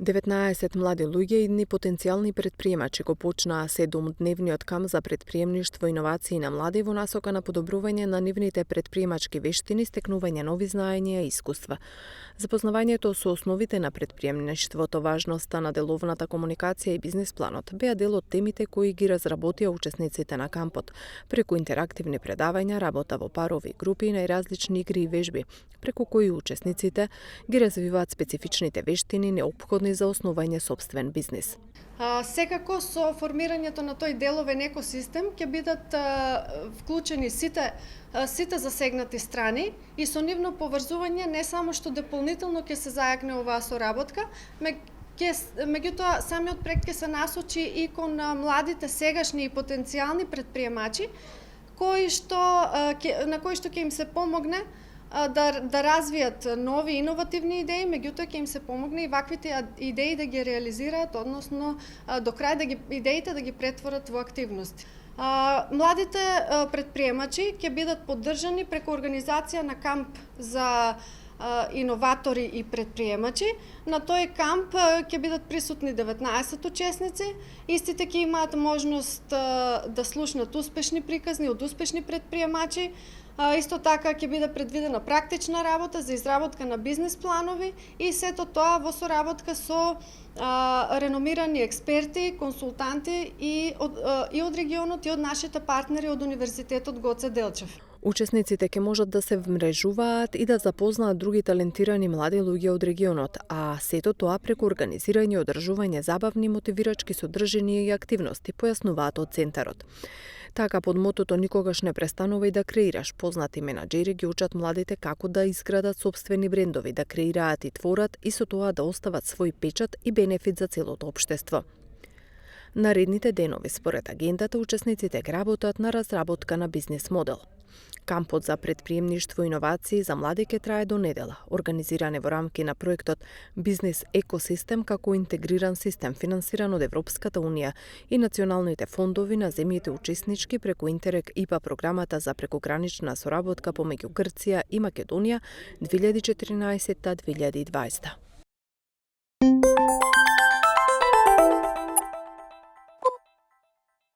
19 млади луѓе и идни потенцијални претприемачи го почнаа 7-дневниот камп за претприемништво и иновации на млади во насока на подобрување на нивните претприемачки вештини, стекнување нови знаења и искуства. Запознавањето со основите на претприемништвото, важноста на деловната комуникација и бизнис планот беа дел од темите кои ги разработија учесниците на кампот, преку интерактивни предавања, работа во парови групи и најразлични игри и вежби, преку кои учесниците ги развиваат специфичните вештини неопходни за основање собствен бизнис. Секако со формирањето на тој деловен екосистем ќе бидат вклучени сите засегнати страни и со нивно поврзување не само што дополнително ќе се зајакне оваа соработка, меѓутоа самиот проект ќе се насочи и кон младите сегашни и потенцијални претприемачи на кои што ќе им се помогне да развијат нови иновативни идеи, меѓутоа ќе им се помогне и ваквите идеи да ги реализираат, односно до крај идеите да ги претворат во активности. Младите претприемачи ќе бидат поддржани преку организација на камп за иноватори и претприемачи. На тој камп ќе бидат присутни 19 учесници. Истите ќе имаат можност да слушнат успешни приказни од успешни претприемачи. Исто така ќе биде предвидена практична работа за изработка на бизнис планови и сето тоа во соработка со реномирани експерти, консултанти и од регионот и од нашите партнери од Универзитетот Гоце Делчев. Учесниците ќе можат да се вмрежуваат и да запознаат други талентирани млади луѓе од регионот, а сето тоа преку организирање и одржување забавни мотивирачки содржини и активности, појаснуваат од центарот. Така под мотото никогаш не престанувај да креираш, познати менаџери ги учат младите како да изградат собствени брендови, да креираат и творат и со тоа да остават свој печат и бенефит за целото општество. Наредните денови, според агендата, учесниците ќе работат на разработка на бизнис модел. Кампот за претприемништво и иновации за млади ќе трае до недела, организиран е во рамки на проектот Бизнис екосистем како интегриран систем финансиран од Европската унија и националните фондови на земјите учеснички преку Интерек ИПА програмата за прекогранична соработка помеѓу Грција и Македонија 2014-2020.